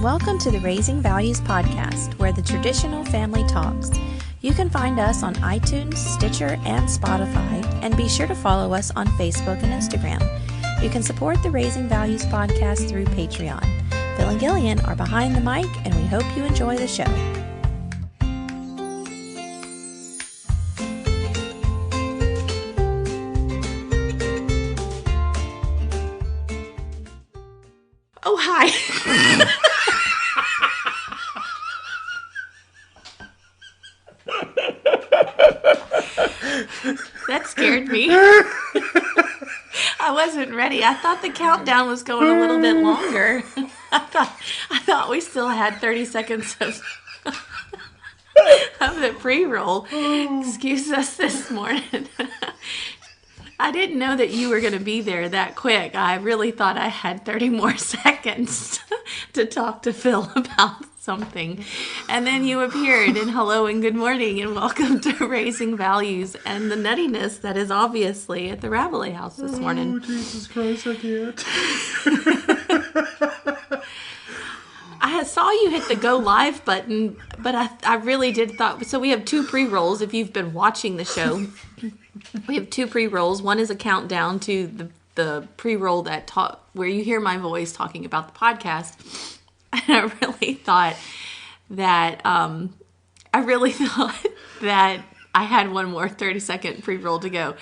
Welcome to the Raising Values podcast, where the traditional family talks. You can find us on iTunes, Stitcher, and Spotify, and be sure to follow us on Facebook and Instagram. You can support the Raising Values podcast through Patreon. Phil and Gillian are behind the mic, and we hope you enjoy the show. Oh, hi. That scared me. I wasn't ready. I thought the countdown was going a little bit longer. I thought we still had 30 seconds of the pre-roll. Excuse us this morning. I didn't know that you were going to be there that quick. I really thought I had 30 more seconds to talk to Phil about something. And then you appeared, and hello and good morning and welcome to Raising Values and the nuttiness that is obviously at the Rabalais house this morning. Oh, Jesus Christ, I can't. I saw you hit the go live button, but I really did thought, so we have two pre-rolls if you've been watching the show. We have two pre-rolls. One is a countdown to the pre-roll where you hear my voice talking about the podcast. And I really thought that I had one more 30-second pre-roll to go.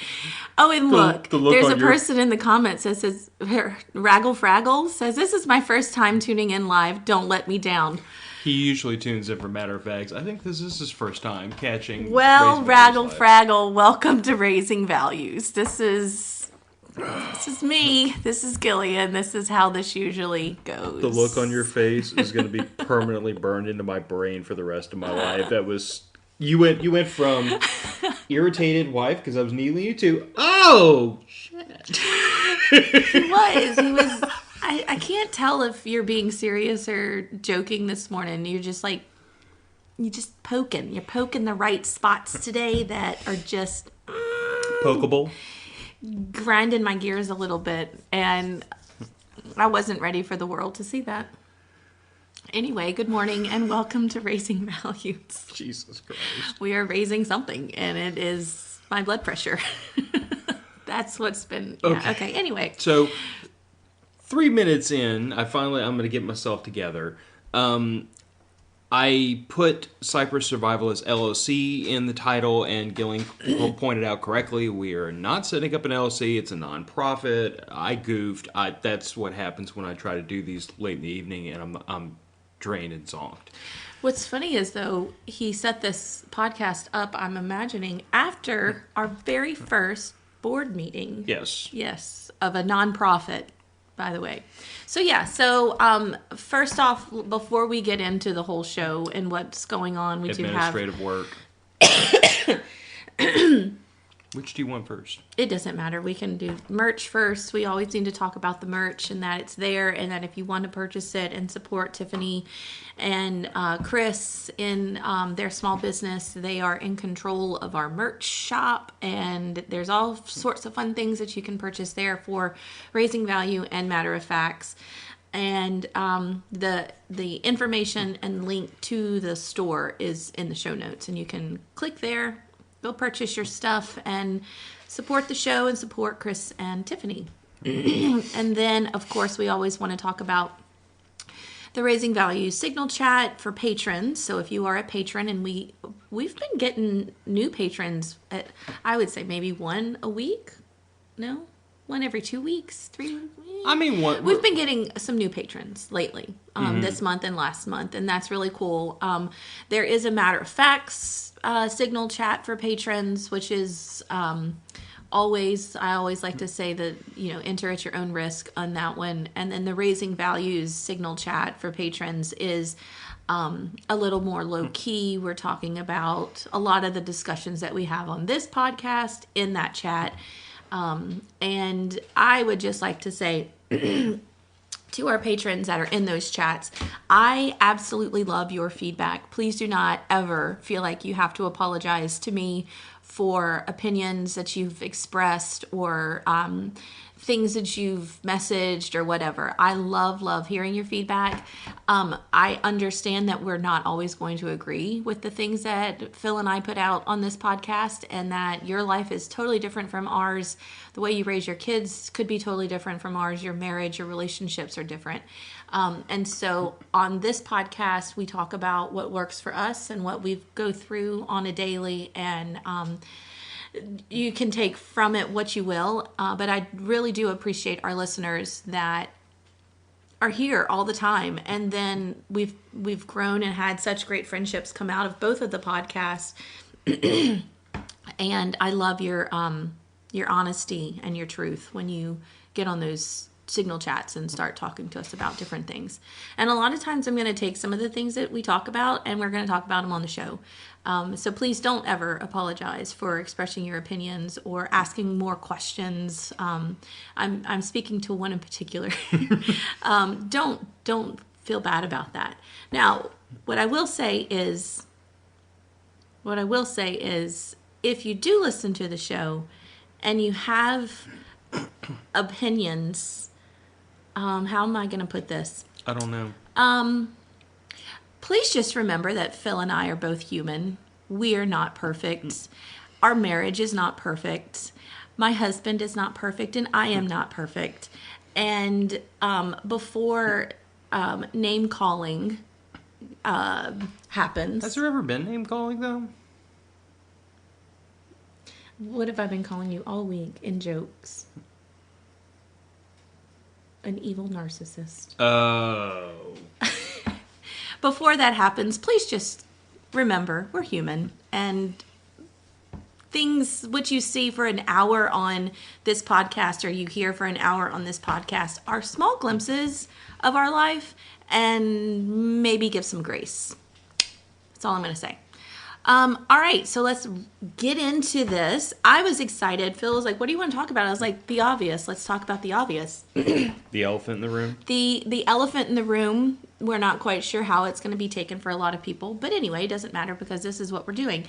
Oh, and look there's a person in the comments that says, Raggle Fraggle says, "This is my first time tuning in live. Don't let me down." He usually tunes in for matter of facts. I think this is his first time catching. Well, Raggle Fraggle, welcome to Raising Values. This is me. This is Gillian. This is how this usually goes. The look on your face is going to be permanently burned into my brain for the rest of my life. That was you went from irritated wife because I was needling you to shit. He was. I can't tell if you're being serious or joking this morning. You're just poking. You're poking the right spots today that are just pokeable, grinding my gears a little bit, and I wasn't ready for the world to see that. Anyway, good morning and welcome to Raising Values. Jesus Christ. We are raising something, and it is my blood pressure. That's what's been... Okay, anyway. So... 3 minutes in, I'm going to get myself together. I put Cypress Survivalist LLC in the title, and Gillian pointed out correctly, we are not setting up an LLC. It's a nonprofit. I goofed. That's what happens when I try to do these late in the evening, and I'm drained and zonked. What's funny is, though, he set this podcast up, I'm imagining, after our very first board meeting. Yes, of a nonprofit. By the way. So first off, before we get into the whole show and what's going on, we do have... Administrative work. Which do you want first? It doesn't matter. We can do merch first. We always need to talk about the merch and that it's there, and that if you want to purchase it and support Tiffany and Chris in their small business, they are in control of our merch shop, and there's all sorts of fun things that you can purchase there for Raising Value and Matter of Facts. And the information and link to the store is in the show notes, and you can click there. Go purchase your stuff and support the show and support Chris and Tiffany. And then, of course, we always want to talk about the Raising Values Signal Chat for patrons. So if you are a patron, and we've been getting new patrons at, I would say, maybe one a week. No? One every 2 weeks, 3. We've been getting some new patrons lately, this month and last month, and that's really cool. There is a Matter of Facts Signal Chat for patrons, which is I always like to say that, enter at your own risk on that one. And then the Raising Values Signal Chat for patrons is a little more low key. We're talking about a lot of the discussions that we have on this podcast in that chat. And I would just like to say to our patrons that are in those chats, I absolutely love your feedback. Please do not ever feel like you have to apologize to me for opinions that you've expressed or things that you've messaged or whatever. I love hearing your feedback. I understand that we're not always going to agree with the things that Phil and I put out on this podcast, and that your life is totally different from ours. The way you raise your kids could be totally different from ours. Your marriage, your relationships are different. And so on this podcast, we talk about what works for us and what we go through on a daily, and you can take from it what you will, but I really do appreciate our listeners that are here all the time. And then we've grown and had such great friendships come out of both of the podcasts. And I love your honesty and your truth when you get on those signal chats and start talking to us about different things. And a lot of times I'm going to take some of the things that we talk about and we're going to talk about them on the show. So please don't ever apologize for expressing your opinions or asking more questions. I'm speaking to one in particular. Don't feel bad about that. Now, what I will say is, if you do listen to the show and you have opinions, how am I going to put this? I don't know. Please just remember that Phil and I are both human. We are not perfect. Our marriage is not perfect. My husband is not perfect, and I am not perfect. And before name calling happens. Has there ever been name calling, though? What have I been calling you all week in jokes? An evil narcissist. Oh. Before that happens, please just remember we're human, and things which you see for an hour on this podcast or you hear for an hour on this podcast are small glimpses of our life, and maybe give some grace. That's all I'm going to say. All right, so let's get into this. I was excited. Phil was like, what do you want to talk about? I was like, the obvious. Let's talk about the obvious. The elephant in the room? The elephant in the room. We're not quite sure how it's going to be taken for a lot of people. But anyway, it doesn't matter because this is what we're doing.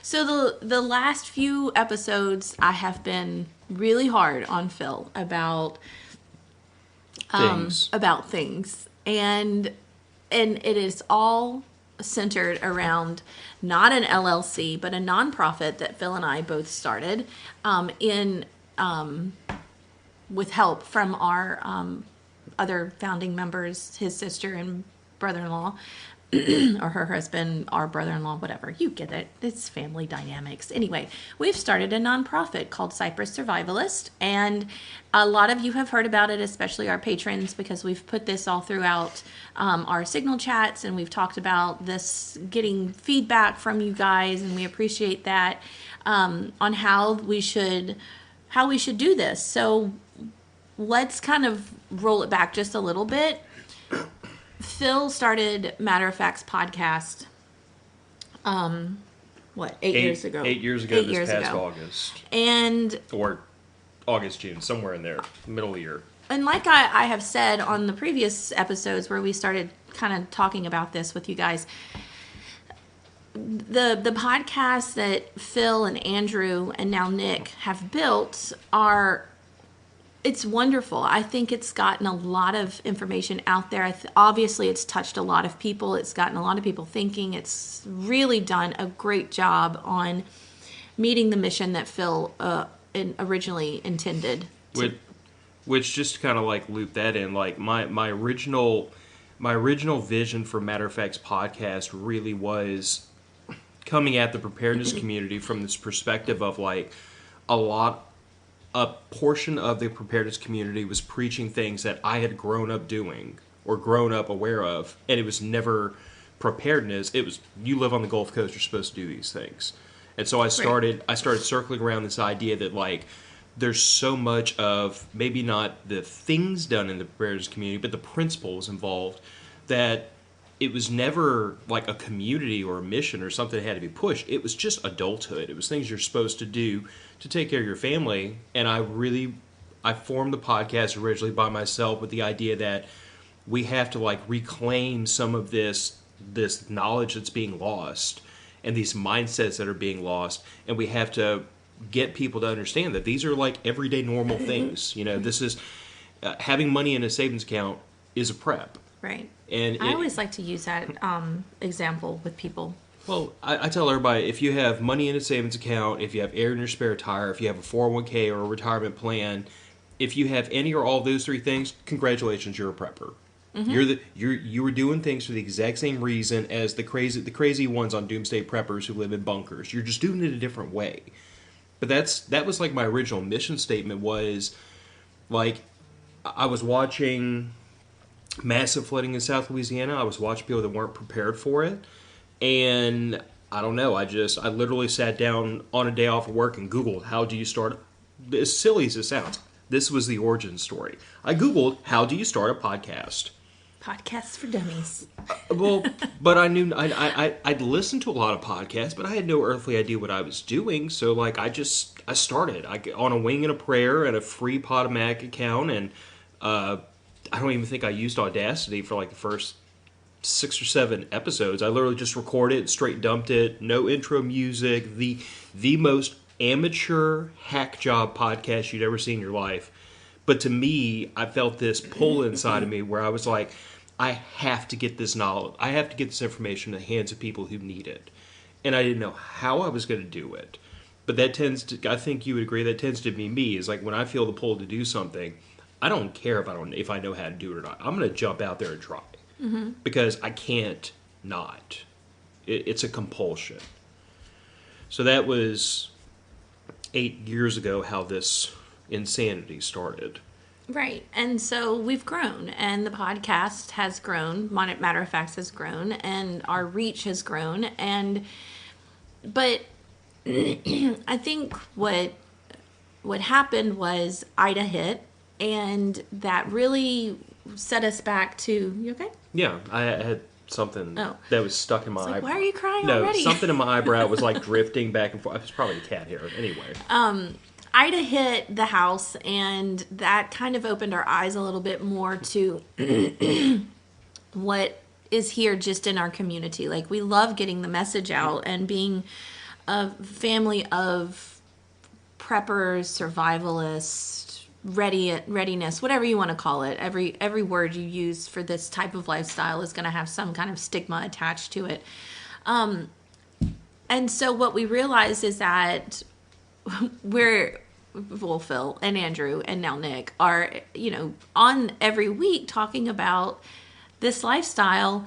So the last few episodes, I have been really hard on Phil about things. And it is all centered around not an LLC, but a nonprofit that Phil and I both started with help from our other founding members, his sister and brother-in-law, or her husband, our brother-in-law, whatever. You get it. It's family dynamics. Anyway, we've started a nonprofit called Cypress Survivalist, and a lot of you have heard about it, especially our patrons, because we've put this all throughout our signal chats, and we've talked about this, getting feedback from you guys, and we appreciate that, on how we should do this. So let's kind of roll it back just a little bit. Phil started Matter of Fact's podcast, 8 years ago? 8 years ago, this past August. Or August, June, somewhere in there, middle of the year. And like I have said on the previous episodes where we started kind of talking about this with you guys, the podcasts that Phil and Andrew and now Nick have built it's wonderful. I think it's gotten a lot of information out there. Obviously, it's touched a lot of people. It's gotten a lot of people thinking. It's really done a great job on meeting the mission that Phil originally intended. Which just to kind of like loop that in, like my original vision for Matter of Fact's podcast really was coming at the preparedness community from this perspective of like a portion of the preparedness community was preaching things that I had grown up doing or grown up aware of, and it was never preparedness. It was, you live on the Gulf Coast, you're supposed to do these things. And so I started circling around this idea that like there's so much of maybe not the things done in the preparedness community, but the principles involved, that it was never like a community or a mission or something that had to be pushed. It was just adulthood. It was things you're supposed to do to take care of your family. And I formed the podcast originally by myself with the idea that we have to like reclaim some of this knowledge that's being lost and these mindsets that are being lost, and we have to get people to understand that these are like everyday normal things. You know, this is having money in a savings account is a prep. Right. And I always like to use that example with people. Well, I tell everybody, if you have money in a savings account, if you have air in your spare tire, if you have a 401k or a retirement plan, if you have any or all of those three things, congratulations, you're a prepper. You were doing things for the exact same reason as the crazy ones on Doomsday Preppers who live in bunkers. You're just doing it a different way. But that was like my original mission statement was, like, I was watching massive flooding in South Louisiana. I was watching people that weren't prepared for it. And I don't know, I literally sat down on a day off of work and Googled, how do you start, as silly as it sounds, this was the origin story. I Googled, how do you start a podcast? Podcasts for dummies. Well, but I knew, I'd listened to a lot of podcasts, but I had no earthly idea what I was doing. So, like, I started on a wing and a prayer and a free Podomatic account. And I don't even think I used Audacity for, like, the first 6 or 7 episodes. I literally just recorded it, straight dumped it, no intro music, the most amateur hack job podcast you'd ever seen in your life. But to me, I felt this pull inside of me where I was like, I have to get this knowledge, I have to get this information in the hands of people who need it. And I didn't know how I was going to do it. But that tends to, I think you would agree, that tends to be me, is like when I feel the pull to do something, I don't care if I know how to do it or not. I'm going to jump out there and try. Because I can't not. It's a compulsion. So that was 8 years ago how this insanity started. Right. And so we've grown, and the podcast has grown. Matter of Fact has grown, and our reach has grown. But I think what happened was Ida hit, and that really set us back to, you okay? Yeah, I had something that was stuck in my eyebrow. Why are you crying No, already? something in my eyebrow was like drifting back and forth. It was probably a cat hair. Anyway. Ida hit the house, and that kind of opened our eyes a little bit more to what is here just in our community. Like, we love getting the message out and being a family of preppers, survivalists, readiness, whatever you want to call it. Every word you use for this type of lifestyle is going to have some kind of stigma attached to it. And so what we realized is that Phil and Andrew and now Nick are, on every week talking about this lifestyle.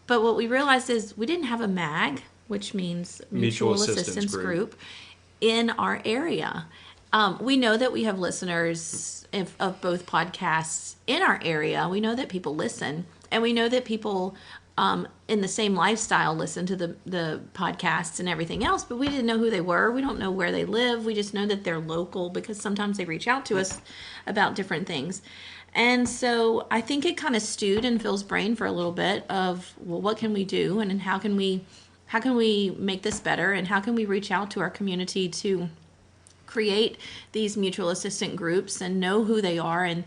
But what we realized is we didn't have a MAG, which means Mutual Assistance Group, in our area. We know that we have listeners of both podcasts in our area. We know that people listen, and we know that people in the same lifestyle listen to the podcasts and everything else, but we didn't know who they were. We don't know where they live. We just know that they're local because sometimes they reach out to us about different things. And so I think it kind of stewed in Phil's brain for a little bit of, well, what can we do, and how can we make this better, and how can we reach out to our community to create these mutual assistant groups and know who they are. And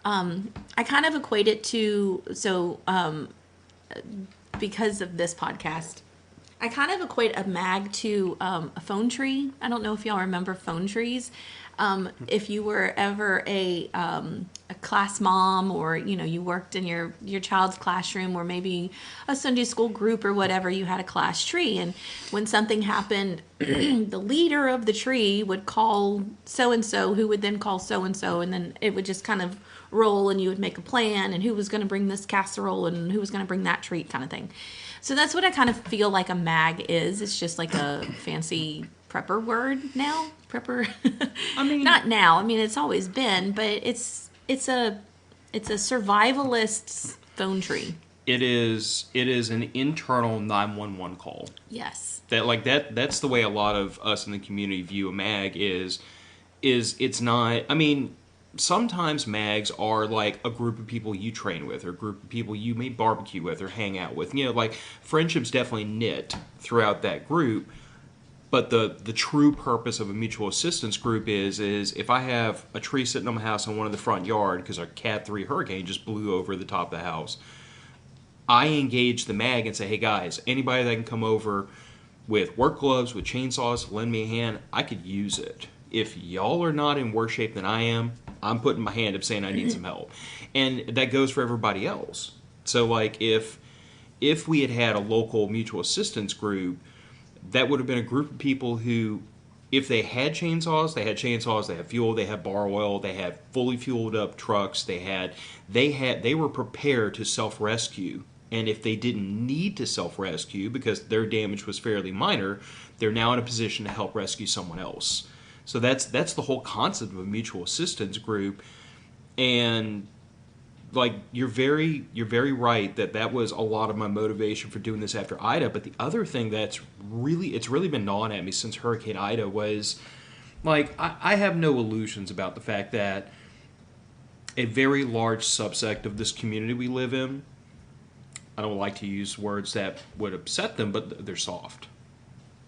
I kind of equate it to, because of this podcast, I kind of equate a MAG to a phone tree. I don't know if y'all remember phone trees. If you were ever a class mom, or you worked in your child's classroom, or maybe a Sunday school group or whatever, you had a class tree, and when something happened, the leader of the tree would call so-and-so, who would then call so-and-so, and then it would just kind of roll, and you would make a plan, and who was going to bring this casserole and who was going to bring that treat, kind of thing. So that's what I kind of feel like a MAG is. It's just like a fancy prepper word now. Prepper. I mean, not now. I mean, it's always been, but it's a survivalist's phone tree. It is an internal 911 call. Yes. That's the way a lot of us in the community view a MAG is it's not, I mean, sometimes MAGs are like a group of people you train with, or a group of people you may barbecue with or hang out with. Like, friendships definitely knit throughout that group. But the true purpose of a mutual assistance group is if I have a tree sitting on my house in one of the front yard because a Cat 3 hurricane just blew over the top of the house, I engage the MAG and say, hey guys, anybody that can come over, with work gloves, with chainsaws, lend me a hand. I could use it. If y'all are not in worse shape than I am, I'm putting my hand up saying I need some help. And that goes for everybody else. So, like, if we had had a local mutual assistance group, that would have been a group of people who, if they had chainsaws, they had fuel, they had bar oil, they had fully fueled up trucks, they were prepared to self-rescue. And if they didn't need to self-rescue because their damage was fairly minor, they're now in a position to help rescue someone else. So that's the whole concept of a mutual assistance group. And like you're very right that was a lot of my motivation for doing this after Ida. But the other thing it's really been gnawing at me since Hurricane Ida was, like, I have no illusions about the fact that a very large subsect of this community we live in, I don't like to use words that would upset them, but they're soft.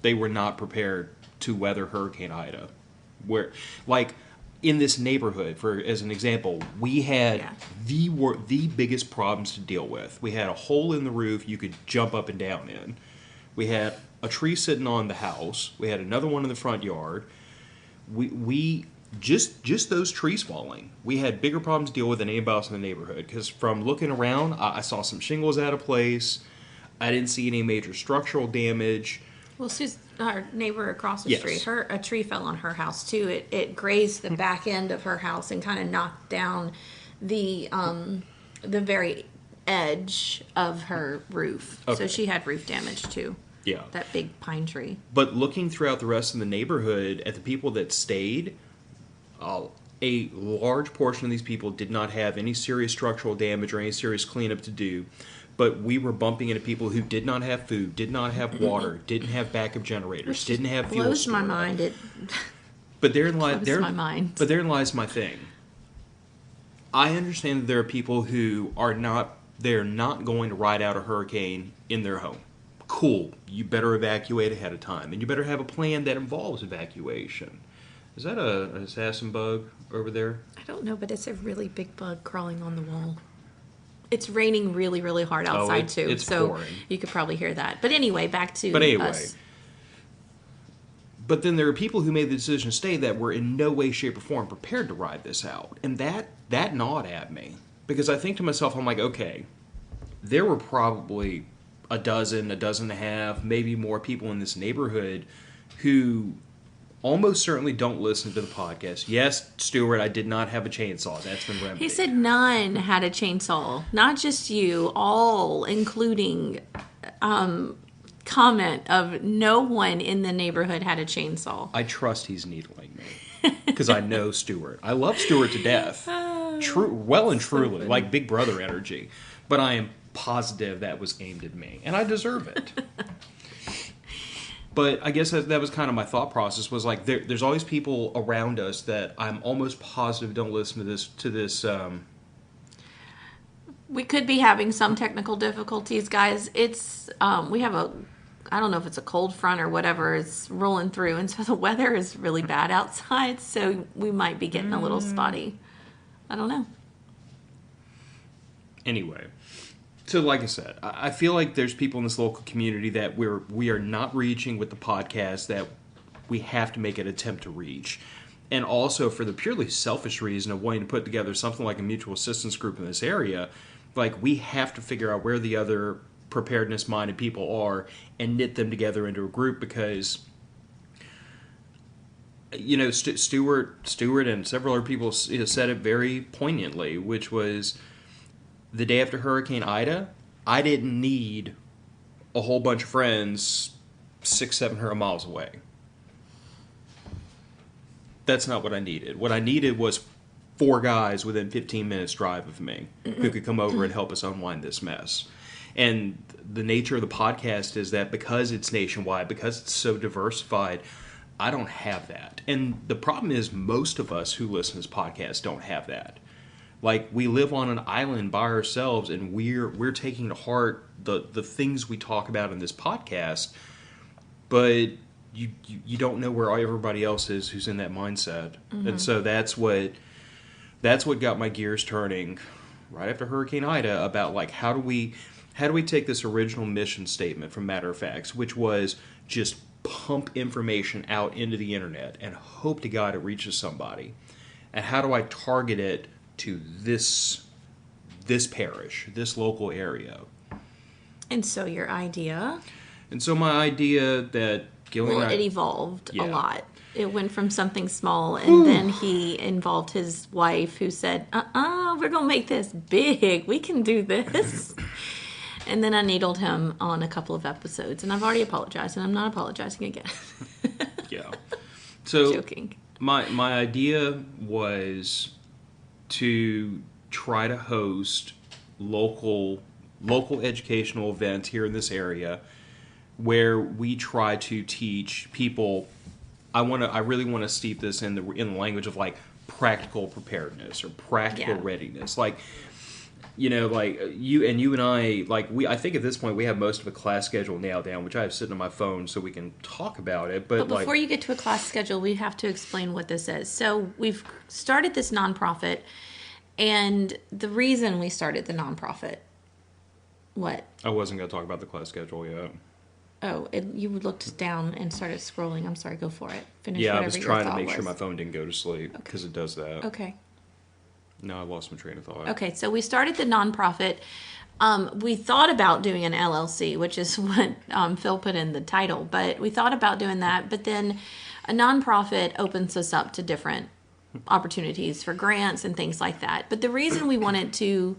They were not prepared to weather Hurricane Ida. Where, like, in this neighborhood, as an example, we had the biggest problems to deal with. We had a hole in the roof you could jump up and down in. We had a tree sitting on the house. We had another one in the front yard. We just those trees falling. We had bigger problems to deal with than anybody else in the neighborhood. Because from looking around, I saw some shingles out of place. I didn't see any major structural damage. Well, our neighbor across the street, a tree fell on her house too. It grazed the back end of her house and kind of knocked down the very edge of her roof. Okay. So she had roof damage too. Yeah, that big pine tree. But looking throughout the rest of the neighborhood at the people that stayed, a large portion of these people did not have any serious structural damage or any serious cleanup to do. But we were bumping into people who did not have food, did not have water, didn't have backup generators, didn't have fuel. Blows my mind. But therein lies my thing. I understand that there are people who they're not going to ride out a hurricane in their home. Cool. You better evacuate ahead of time, and you better have a plan that involves evacuation. Is that an assassin bug over there? I don't know, but it's a really big bug crawling on the wall. It's raining really, really hard outside, too. It's so pouring. You could probably hear that. But anyway, back to us. But then there are people who made the decision to stay that were in no way, shape, or form prepared to ride this out. And that gnawed at me. Because I think to myself, I'm like, okay, there were probably a dozen and a half, maybe more people in this neighborhood who almost certainly don't listen to the podcast. Yes, Stuart, I did not have a chainsaw. That's been remedied. He said none had a chainsaw. Not just you, all, including comment of no one in the neighborhood had a chainsaw. I trust he's needling me. Because I know Stuart. I love Stuart to death. Well and truly. So like Big Brother energy. But I am positive that was aimed at me. And I deserve it. But I guess that was kind of my thought process, was like there's always people around us that I'm almost positive don't listen to this. We could be having some technical difficulties, guys. It's we have I don't know if it's a cold front or whatever is rolling through, and so the weather is really bad outside, so we might be getting a little spotty. I don't know. Anyway. So, like I said, I feel like there's people in this local community that we are not reaching with the podcast that we have to make an attempt to reach. And also for the purely selfish reason of wanting to put together something like a mutual assistance group in this area, like we have to figure out where the other preparedness-minded people are and knit them together into a group because, you know, Stuart and several other people said it very poignantly, which was, the day after Hurricane Ida, I didn't need a whole bunch of friends 600-700 miles away. That's not what I needed. What I needed was 4 guys within 15 minutes drive of me who could come over and help us unwind this mess. And the nature of the podcast is that because it's nationwide, because it's so diversified, I don't have that. And the problem is most of us who listen to this podcast don't have that. Like, we live on an island by ourselves, and we're taking to heart the things we talk about in this podcast, but you don't know where everybody else is who's in that mindset. Mm-hmm. And so that's what got my gears turning right after Hurricane Ida about, like, how do how do we take this original mission statement from Matter of Facts, which was just pump information out into the internet and hope to God it reaches somebody, and how do I target it to this parish, this local area? And so your idea? And so my idea that Gillian Well, it evolved a lot. It went from something small, and then he involved his wife, who said, we're going to make this big. We can do this. And then I needled him on a couple of episodes, and I've already apologized, and I'm not apologizing again. Yeah. So joking. My idea was to try to host local educational events here in this area where we try to teach people. I really want to steep this in the language of like practical preparedness or practical readiness. Like, you know, like you and I, like I think at this point we have most of a class schedule nailed down, which I have sitting on my phone so we can talk about it. But before you get to a class schedule, we have to explain what this is. So we've started this nonprofit, and the reason we started the nonprofit. What? I wasn't going to talk about the class schedule yet. Oh, you looked down and started scrolling. I'm sorry, go for it. Finish I whatever was your trying to thought make sure was. my phone didn't go to sleep because it does that. Okay. No, I lost my train of thought. Okay, so we started the nonprofit. We thought about doing an LLC, which is what Phil put in the title, but we thought about doing that. But then a nonprofit opens us up to different opportunities for grants and things like that. But the reason we wanted to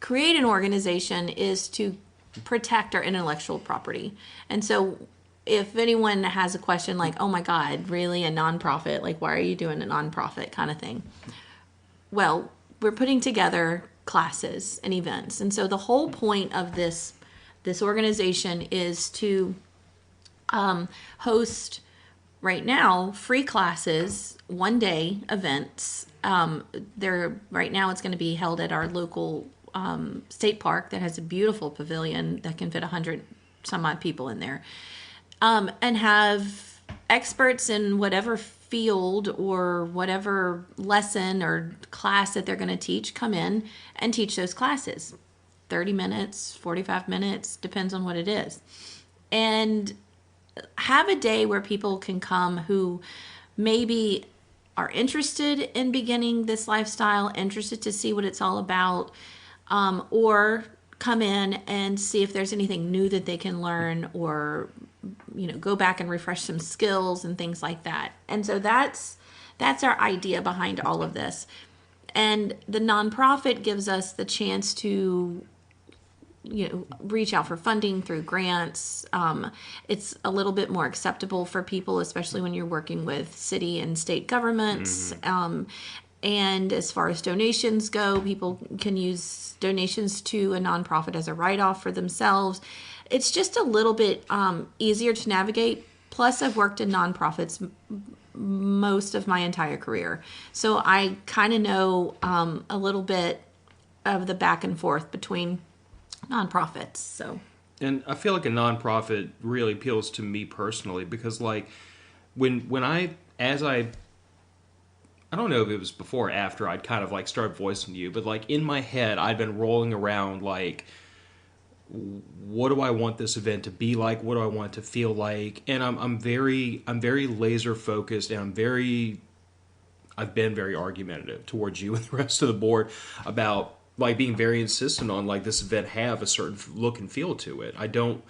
create an organization is to protect our intellectual property. And so if anyone has a question like, oh my God, really a nonprofit? Like, why are you doing a nonprofit kind of thing? Well, we're putting together classes and events. And so the whole point of this organization is to host right now free classes, 1-day events. Right now it's going to be held at our local state park that has a beautiful pavilion that can fit 100 some odd people in there, and have experts in whatever field or whatever lesson or class that they're going to teach come in and teach those classes. 30 minutes, 45 minutes, depends on what it is. And have a day where people can come who maybe are interested in beginning this lifestyle, interested to see what it's all about, or come in and see if there's anything new that they can learn, or go back and refresh some skills and things like that. And so that's our idea behind all of this. And the nonprofit gives us the chance to reach out for funding through grants. It's a little bit more acceptable for people, especially when you're working with city and state governments. And as far as donations go, people can use donations to a nonprofit as a write-off for themselves. It's just a little bit easier to navigate. Plus, I've worked in nonprofits most of my entire career. So I kind of know a little bit of the back and forth between nonprofits. So, and I feel like a nonprofit really appeals to me personally because, like, when I don't know if it was before or after I'd kind of like started voicing to you, but like in my head I'd been rolling around like, what do I want this event to be like? What do I want it to feel like? And I'm very laser focused, and I've been very argumentative towards you and the rest of the board about like being very insistent on like this event have a certain look and feel to it. I don't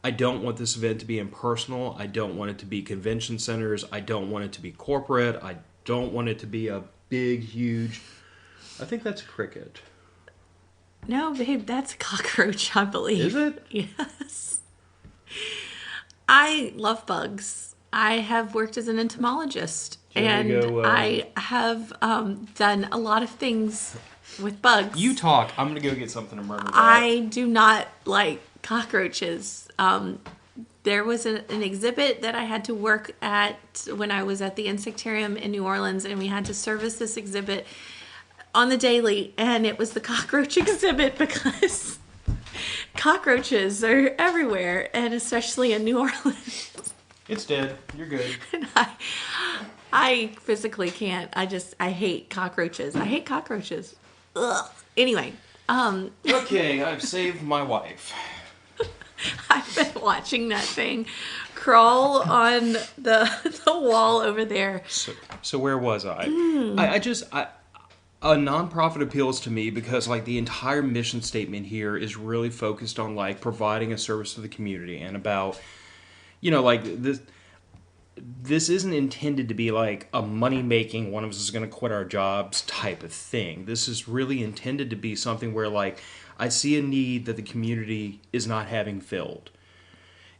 want this event to be impersonal. I don't want it to be convention centers. I don't want it to be corporate. I don't want it to be a big, huge... I think that's a cricket. No, babe, that's a cockroach, I believe. Is it? Yes. I love bugs. I have worked as an entomologist, and I have done a lot of things with bugs. You talk. I'm going to go get something to murder that. I do not like cockroaches. There was an exhibit that I had to work at when I was at the Insectarium in New Orleans, and we had to service this exhibit on the daily, and it was the cockroach exhibit because cockroaches are everywhere, and especially in New Orleans. It's dead. You're good. And I physically can't. I hate cockroaches. I hate cockroaches. Ugh. Anyway, Okay, I've saved my wife. I've been watching that thing crawl on the wall over there. So where was I? A nonprofit appeals to me because like the entire mission statement here is really focused on like providing a service to the community and about, like this isn't intended to be like a money-making, one of us is going to quit our jobs type of thing. This is really intended to be something where like I see a need that the community is not having filled.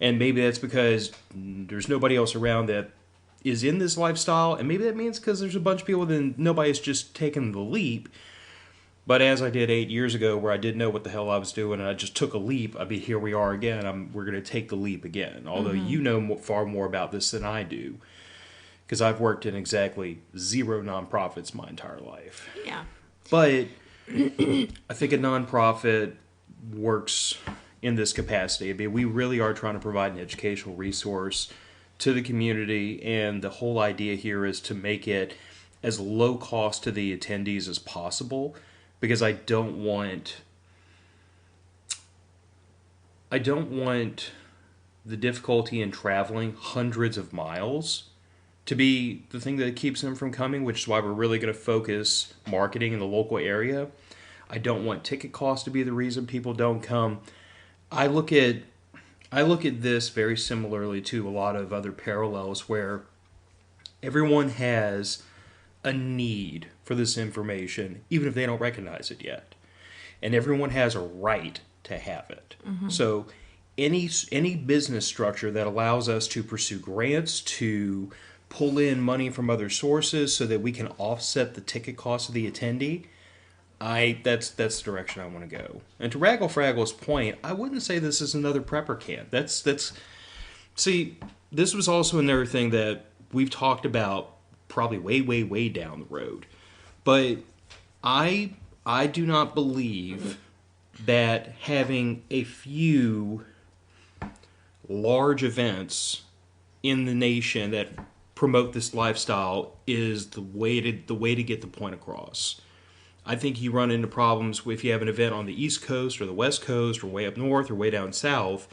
And maybe that's because there's nobody else around that is in this lifestyle, and maybe that means because there's a bunch of people that nobody's just taken the leap. But as I did 8 years ago, where I didn't know what the hell I was doing, and I just took a leap, here we are again. We're going to take the leap again. Although you know far more about this than I do, because I've worked in exactly 0 nonprofits my entire life. Yeah. But I think a nonprofit works in this capacity. I mean, we really are trying to provide an educational resource to the community, and the whole idea here is to make it as low cost to the attendees as possible, because I don't want the difficulty in traveling hundreds of miles to be the thing that keeps them from coming, which is why we're really going to focus marketing in the local area. I don't want ticket costs to be the reason people don't come. I look at this very similarly to a lot of other parallels where everyone has a need for this information, even if they don't recognize it yet. And everyone has a right to have it. So any business structure that allows us to pursue grants, to pull in money from other sources so that we can offset the ticket cost of the attendee, that's the direction I want to go. And to Raggle Fraggle's point, I wouldn't say this is another prepper camp. See, this was also another thing that we've talked about probably way, way, way down the road. But I do not believe that having a few large events in the nation that promote this lifestyle is the way to get the point across. I think you run into problems if you have an event on the East Coast or the West Coast or way up north or way down south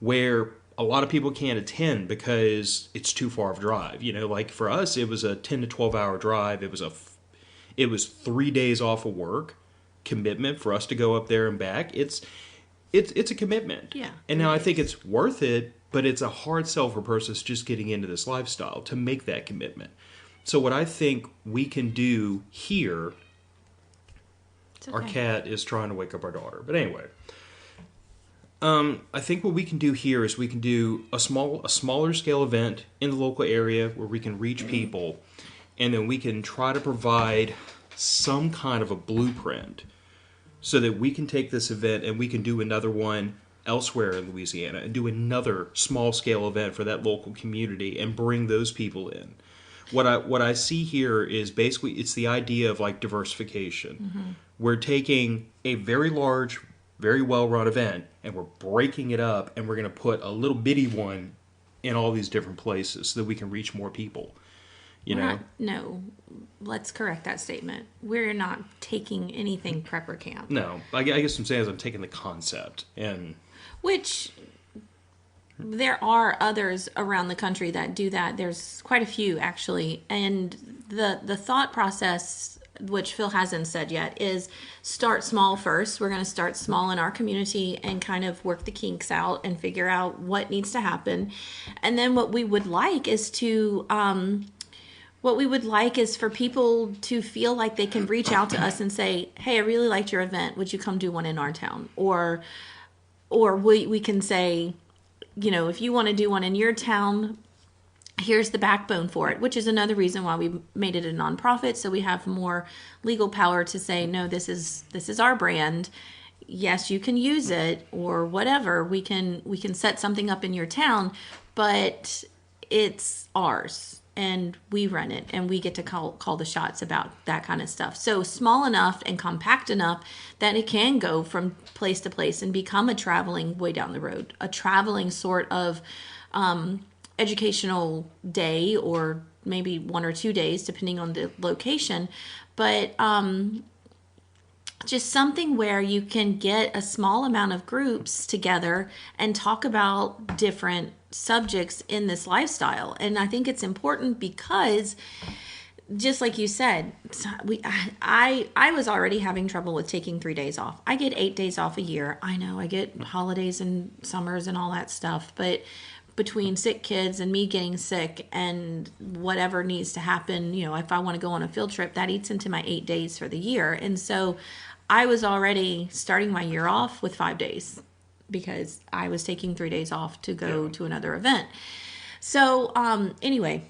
where a lot of people can't attend because it's too far of a drive. Like for us, it was a 10 to 12 hour drive. It was 3 days off of work commitment for us to go up there and back. It's a commitment. Yeah. And now I think it's worth it, but it's a hard sell for persons just getting into this lifestyle to make that commitment. So what I think we can do here, our cat is trying to wake up our daughter. But anyway, I think what we can do here is we can do a smaller scale event in the local area where we can reach people, and then we can try to provide some kind of a blueprint so that we can take this event and we can do another one elsewhere in Louisiana and do another small scale event for that local community and bring those people in. What I see here is basically it's the idea of like diversification. We're taking a very large, very well-run event and we're breaking it up and we're going to put a little bitty one in all these different places so that we can reach more people. No, let's correct that statement. We're not taking anything prepper camp. No, I guess I'm saying is I'm taking the concept and which there are others around the country that do that. There's quite a few actually, and the thought process, which Phil hasn't said yet, is start small first. We're going to start small in our community and kind of work the kinks out and figure out what needs to happen, and then what we would like is for people to feel like they can reach out to us and say, hey, I really liked your event. Would you come do one in our town? Or we can say, if you want to do one in your town, here's the backbone for it, which is another reason why we made it a nonprofit. So we have more legal power to say, no, this is our brand. Yes, you can use it or whatever. We can set something up in your town, but it's ours. And we run it, and we get to call the shots about that kind of stuff. So small enough and compact enough that it can go from place to place and become a traveling way down the road, a traveling sort of educational day, or maybe 1 or 2 days, depending on the location. But just something where you can get a small amount of groups together and talk about different subjects in this lifestyle. And I think it's important because, just like you said, I was already having trouble with taking 3 days off. I get 8 days off a year. I know I get holidays and summers and all that stuff, but between sick kids and me getting sick and whatever needs to happen, if I want to go on a field trip, that eats into my 8 days for the year. And so I was already starting my year off with 5 days because I was taking 3 days off to go to another event. So anyway,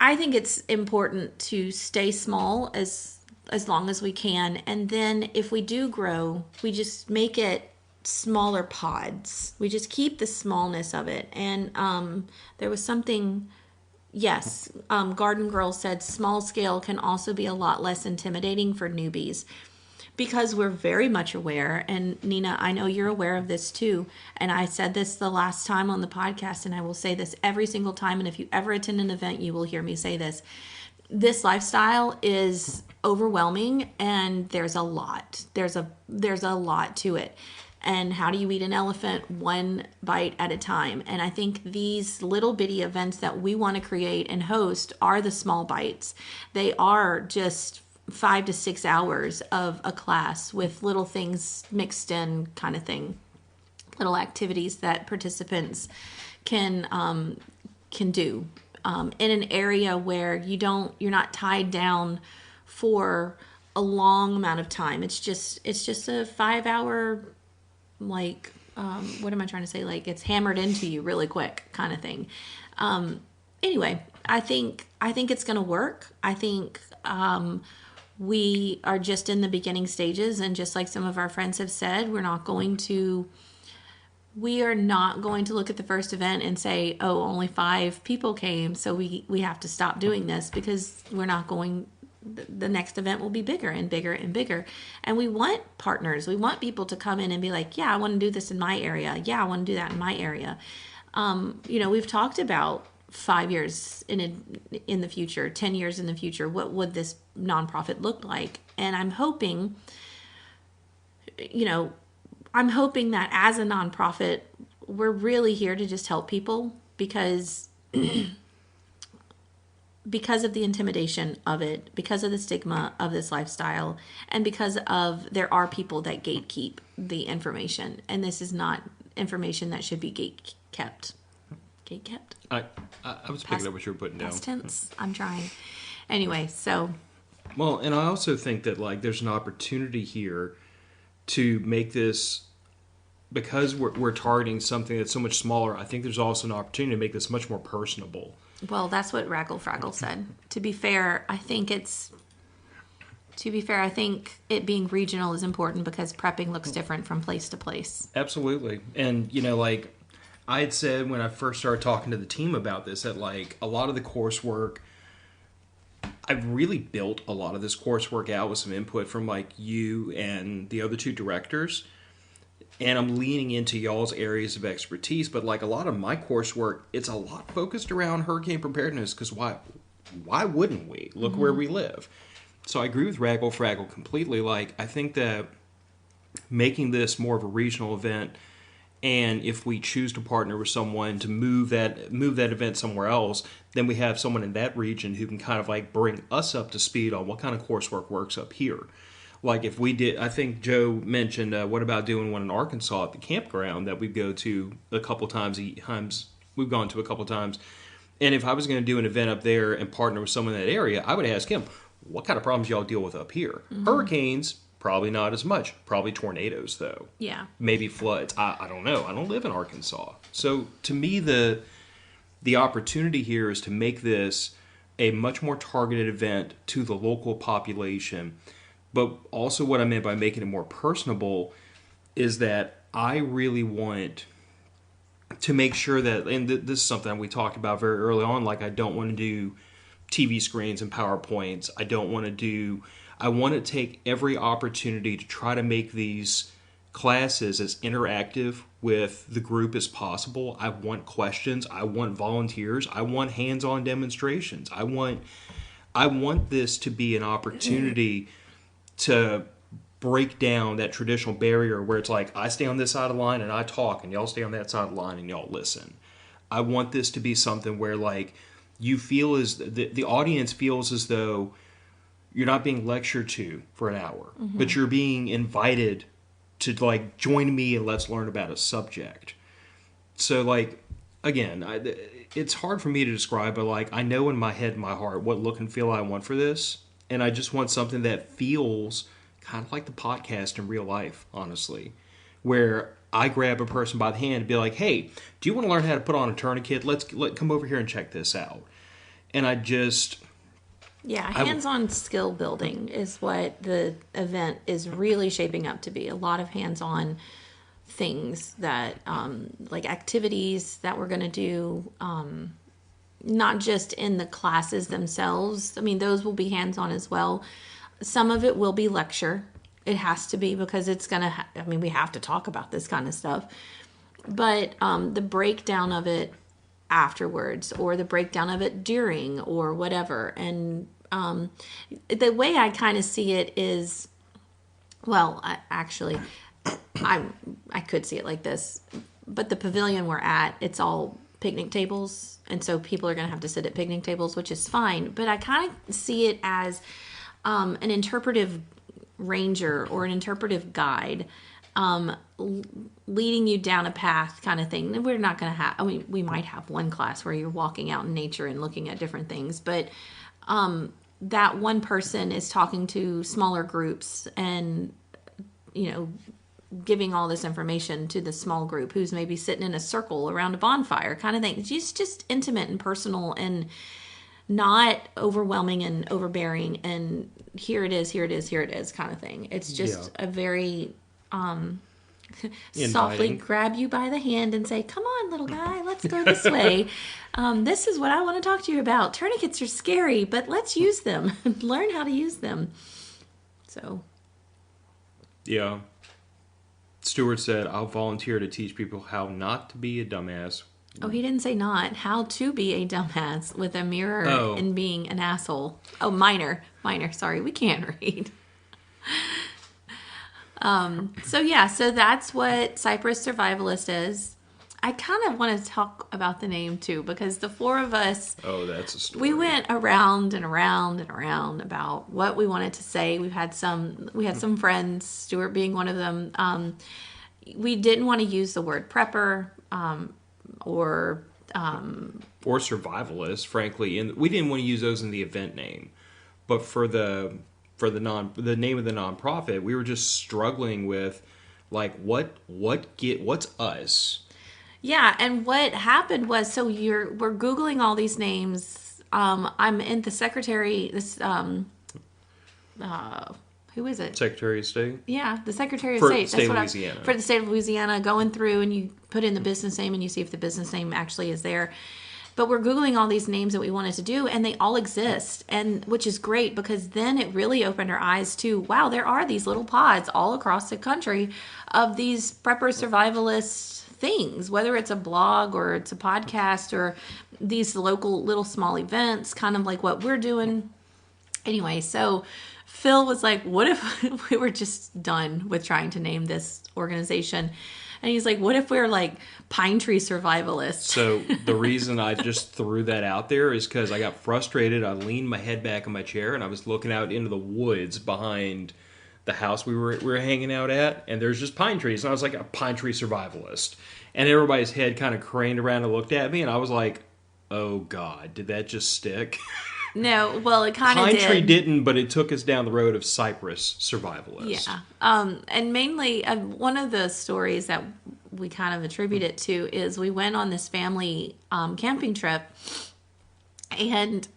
I think it's important to stay small as long as we can. And then if we do grow, we just make it smaller pods. We just keep the smallness of it. And there was something, yes, Garden Girl said small scale can also be a lot less intimidating for newbies because we're very much aware. And Nina, I know you're aware of this too. And I said this the last time on the podcast, and I will say this every single time. And if you ever attend an event, you will hear me say this. This lifestyle is overwhelming, and there's a lot. There's a lot to it. And how do you eat an elephant? One bite at a time. And I think these little bitty events that we want to create and host are the small bites. They are just 5 to 6 hours of a class with little things mixed in, kind of thing. Little activities that participants can do in an area where you're not tied down for a long amount of time. It's just a 5-hour, like, what am I trying to say? Like, it's hammered into you really quick kind of thing. Anyway, I think it's going to work. I think we are just in the beginning stages. And just like some of our friends have said, we are not going to look at the first event and say, oh, only 5 people came, so we have to stop doing this, because we're not going. The next event will be bigger and bigger and bigger. And we want partners. We want people to come in and be like, yeah, I want to do this in my area. Yeah, I want to do that in my area. We've talked about 5 years in the future, 10 years in the future. What would this nonprofit look like? And I'm hoping that as a nonprofit, we're really here to just help people because of the intimidation of it, because of the stigma of this lifestyle, and because of there are people that gatekeep the information, and this is not information that should be gatekept. Gatekept? I was picking up what you were putting down. Past tense. I'm trying. Anyway, so. Well, and I also think that there's an opportunity here to make this, because we're targeting something that's so much smaller. I think there's also an opportunity to make this much more personable. Well, that's what Raggle Fraggle said. To be fair, I think it being regional is important because prepping looks different from place to place. Absolutely. And, I had said when I first started talking to the team about this that, a lot of the coursework, I've really built a lot of this coursework out with some input from, you and the other 2 directors. And I'm leaning into y'all's areas of expertise, but a lot of my coursework, it's a lot focused around hurricane preparedness, because why wouldn't we? Look where we live. So I agree with Raggle Fraggle completely. I think that making this more of a regional event, and if we choose to partner with someone to move that event somewhere else, then we have someone in that region who can kind of bring us up to speed on what kind of coursework works up here. If we did, I think Joe mentioned, what about doing one in Arkansas at the campground that we go to a couple times? We've gone to a couple times. And if I was going to do an event up there and partner with someone in that area, I would ask him, what kind of problems y'all deal with up here? Mm-hmm. Hurricanes, probably not as much. Probably tornadoes, though. Yeah. Maybe floods. I don't know. I don't live in Arkansas. So to me, the opportunity here is to make this a much more targeted event to the local population. But also what I meant by making it more personable is that I really want to make sure that, and this is something we talked about very early on, I don't want to do TV screens and PowerPoints. I want to take every opportunity to try to make these classes as interactive with the group as possible. I want questions. I want volunteers. I want hands-on demonstrations. I want this to be an opportunity to break down that traditional barrier where it's like, I stay on this side of the line and I talk, and y'all stay on that side of the line and y'all listen. I want this to be something where, like, you feel as the audience feels as though you're not being lectured to for an hour, but you're being invited to, like, join me and let's learn about a subject. So, like, again, it's hard for me to describe, but, like, I know in my head and my heart what look and feel I want for this, and I just want something that feels kind of like the podcast in real life, honestly, where I grab a person by the hand and be like, hey, do you want to learn how to put on a tourniquet? Let's come over here and check this out. And I just... Yeah, hands-on skill building is what the event is really shaping up to be. A lot of hands-on things that, like activities that we're going to do, not just in the classes themselves. I mean, those will be hands-on as well. Some of it will be lecture. It has to be, because it's going to, we have to talk about this kind of stuff. But the breakdown of it afterwards, or the breakdown of it during, or whatever. And the way I kind of see it is, well, I could see it like this, but the pavilion we're at, it's all picnic tables, and so people are going to have to sit at picnic tables, which is fine. But I kind of see it as an interpretive ranger or an interpretive guide, leading you down a path kind of thing. And we're not going to have, we might have one class where you're walking out in nature and looking at different things, but that one person is talking to smaller groups and, giving all this information to the small group who's maybe sitting in a circle around a bonfire kind of thing. It's just intimate and personal and not overwhelming and overbearing and here it is kind of thing. It's just a very softly grab you by the hand and say, come on, little guy, let's go this way. This is what I want to talk to you about. Tourniquets are scary, but let's use them. Learn how to use them. So. Yeah. Stuart said, I'll volunteer to teach people how not to be a dumbass. Oh, he didn't say not. How to be a dumbass with a mirror and being an asshole. Oh, minor. Sorry, we can't read. So that's what Cypress Survivalist is. I kind of want to talk about the name too, because the four of us, that's a story. We went around and around and around about what we wanted to say. We had some friends, Stuart being one of them. We didn't want to use the word prepper, or survivalist, frankly, and we didn't want to use those in the event name. But for the name of the nonprofit, we were just struggling with, like, what's us. Yeah, and what happened was, we're Googling all these names. I'm in the secretary. Who is it? Secretary of State. Yeah, the Secretary of State. That's Louisiana. For the state of Louisiana, going through and you put in the business name and you see if the business name actually is there. But we're Googling all these names that we wanted to do, and they all exist, and which is great, because then it really opened our eyes to, wow, there are these little pods all across the country of these prepper survivalist things, whether it's a blog or it's a podcast or these local little small events, kind of like what we're doing. Anyway, so Phil was like, what if we were just done with trying to name this organization? And he's like, what if we're like Pine Tree Survivalists? So the reason I just threw that out there is because I got frustrated. I leaned my head back in my chair and I was looking out into the woods behind the house we were hanging out at, and there's just pine trees. And I was like, a Pine Tree Survivalist. And everybody's head kind of craned around and looked at me, and I was like, oh God, did that just stick? No, well, it kind of did. Pine Tree didn't, but it took us down the road of Cypress Survivalist. Yeah. And mainly, one of the stories that we kind of attribute it to is we went on this family camping trip, and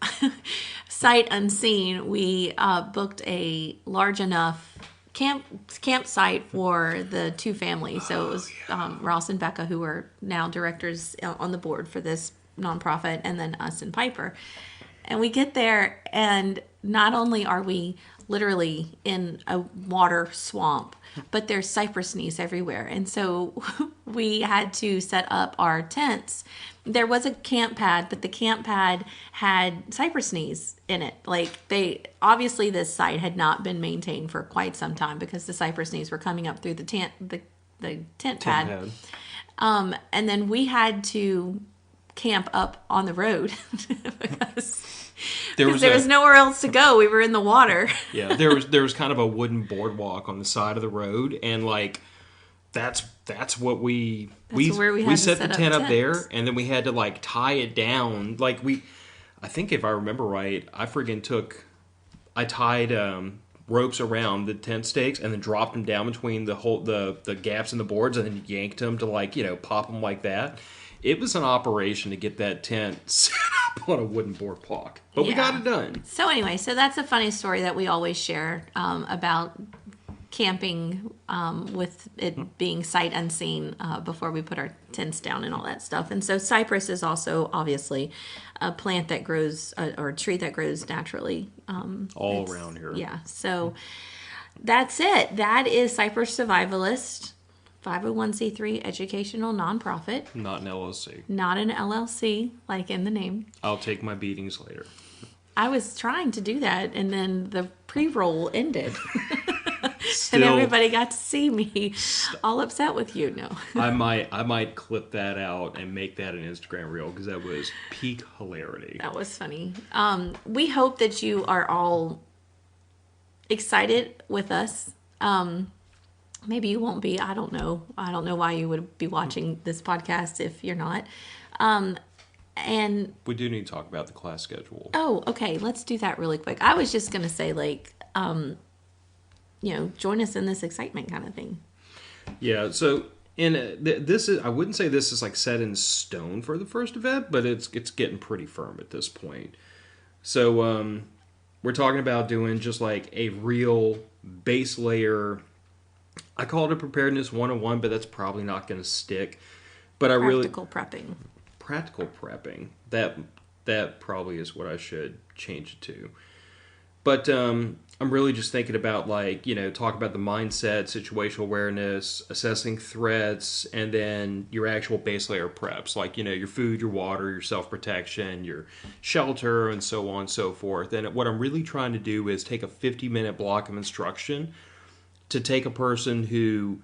sight unseen, we booked a large enough campsite for the two families. So it was Ross and Becca, who are now directors on the board for this nonprofit, and then us and Piper. And we get there, and not only are we literally in a water swamp, but there's cypress knees everywhere. And so we had to set up our tents. There was a camp pad, but the camp pad had cypress knees in it. Like obviously this site had not been maintained for quite some time because the cypress knees were coming up through the tent pad. And then we had to camp up on the road because there was nowhere else to go. We were in the water. Yeah, there was kind of a wooden boardwalk on the side of the road, and like that's what we set the tent up there, and then we had to like tie it down. Like I think if I remember right, I tied ropes around the tent stakes and then dropped them down between the gaps in the boards, and then yanked them to pop them like that. It was an operation to get that tent set up on a wooden boardwalk, but we got it done. So anyway, that's a funny story that we always share about camping with it being sight unseen before we put our tents down and all that stuff. And so cypress is also obviously a plant that grows or a tree that grows naturally all around here. Yeah. So that's it. That is Cypress Survivalist, 501c3 educational nonprofit. Not an LLC. Not an LLC, like in the name. I'll take my beatings later. I was trying to do that, and then the pre-roll ended. Still, and everybody got to see me all upset with you. No. I might clip that out and make that an Instagram reel because that was peak hilarity. That was funny. We hope that you are all excited with us. Maybe you won't be. I don't know. I don't know why you would be watching this podcast if you're not. And we do need to talk about the class schedule. Oh, okay. Let's do that really quick. I was just going to say, join us in this excitement kind of thing. Yeah. So, this is, I wouldn't say this is like set in stone for the first event, but it's getting pretty firm at this point. So, we're talking about doing just like a real base layer. I call it a preparedness 101, but that's probably not going to stick. But Practical prepping. That probably is what I should change it to. But I'm really just thinking about talk about the mindset, situational awareness, assessing threats, and then your actual base layer preps, like your food, your water, your self-protection, your shelter, and so on and so forth. And what I'm really trying to do is take a 50-minute block of instruction to take a person who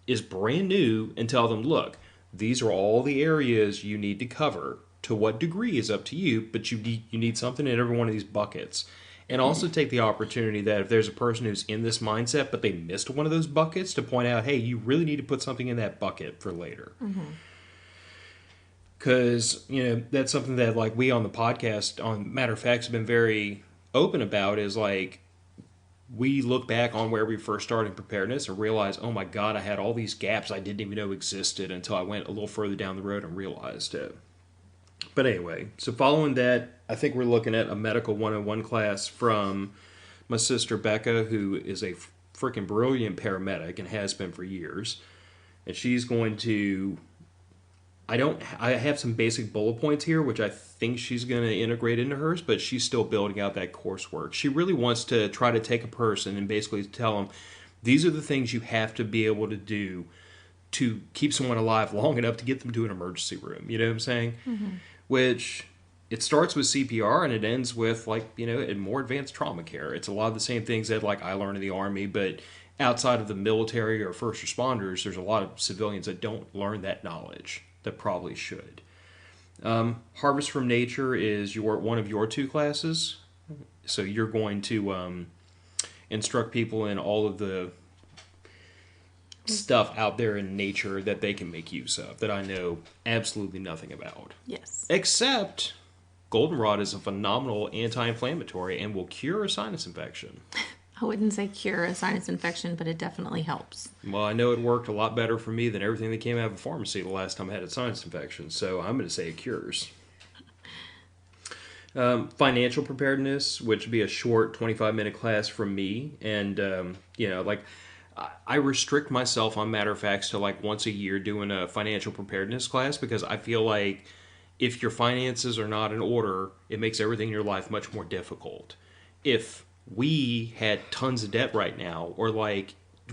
is brand new and tell them, look, these are all the areas you need to cover. To what degree is up to you, but you need something in every one of these buckets. And also take the opportunity that if there's a person who's in this mindset, but they missed one of those buckets, to point out, hey, you really need to put something in that bucket for later. Because, that's something that we on the podcast, on Matter of Fact, have been very open about, is we look back on where we first started preparedness and realize, oh my God, I had all these gaps I didn't even know existed until I went a little further down the road and realized it. But anyway, so following that, I think we're looking at a medical 101 class from my sister Becca, who is a freaking brilliant paramedic and has been for years. And she's going to... I have some basic bullet points here, which I think she's going to integrate into hers, but she's still building out that coursework. She really wants to try to take a person and basically tell them, these are the things you have to be able to do to keep someone alive long enough to get them to an emergency room. You know what I'm saying? Which, it starts with CPR and it ends with, in more advanced trauma care. It's a lot of the same things that, I learned in the Army, but outside of the military or first responders, there's a lot of civilians that don't learn that knowledge. That probably should. Harvest from Nature is one of your two classes. So you're going to instruct people in all of the stuff out there in nature that they can make use of, that I know absolutely nothing about. Yes. Except goldenrod is a phenomenal anti-inflammatory and will cure a sinus infection. I wouldn't say cure a sinus infection, but it definitely helps. Well, I know it worked a lot better for me than everything that came out of a pharmacy the last time I had a sinus infection, so I'm going to say it cures. Financial preparedness, which would be a short 25-minute class from me, and, I restrict myself on Matter of Facts to, once a year doing a financial preparedness class, because I feel like if your finances are not in order, it makes everything in your life much more difficult. If we had tons of debt right now, or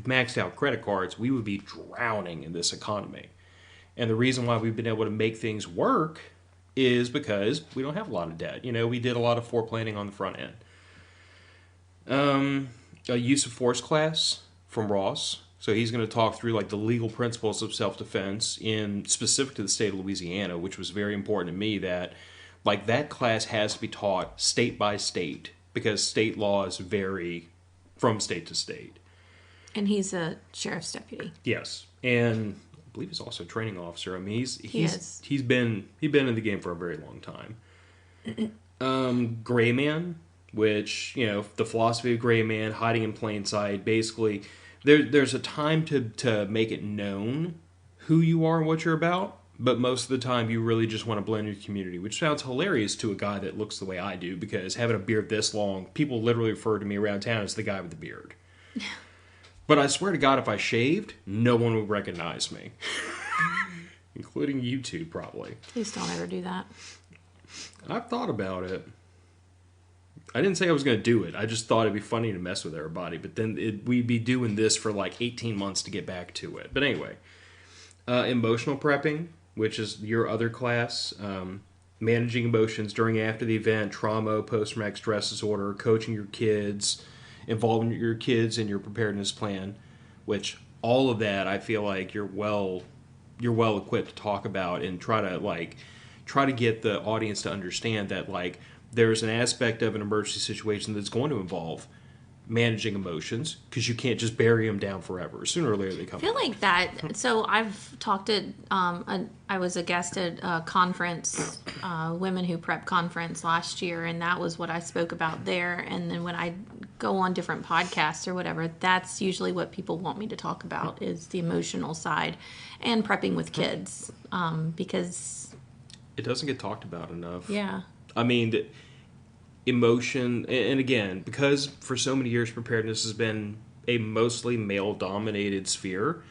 maxed out credit cards, we would be drowning in this economy. And the reason why we've been able to make things work is because we don't have a lot of debt. We did a lot of foreplanning on the front end. A use of force class from Ross. So he's going to talk through like the legal principles of self-defense in specific to the state of Louisiana, which was very important to me that like that class has to be taught state by state because state laws vary from state to state. And he's a sheriff's deputy. Yes. And I believe he's also a training officer. I mean, he's been in the game for a very long time. Gray Man, which, the philosophy of Gray Man, hiding in plain sight, basically there's a time to make it known who you are and what you're about, but most of the time you really just want to blend your community, which sounds hilarious to a guy that looks the way I do, because having a beard this long, people literally refer to me around town as the guy with the beard. But I swear to God, if I shaved, no one would recognize me. Including you two, probably. Please don't ever do that. I've thought about it. I didn't say I was going to do it. I just thought it'd be funny to mess with everybody. But then we'd be doing this for like 18 months to get back to it. But anyway. Emotional prepping, which is your other class. Managing emotions during and after the event. Trauma, post-traumatic stress disorder. Coaching your kids. Involving your kids in your preparedness plan. Which all of that, I feel like you're well equipped to talk about and try to get the audience to understand that like there's an aspect of an emergency situation that's going to involve managing emotions because you can't just bury them down forever. Sooner or later they come I feel out. like that. So I've talked at, I was a guest at a conference, Women Who Prep conference last year, and that was what I spoke about there. And then when I go on different podcasts or whatever, that's usually what people want me to talk about is the emotional side and prepping with kids, because it doesn't get talked about enough. Yeah. I mean, emotion, and again, because for so many years preparedness has been a mostly male-dominated sphere,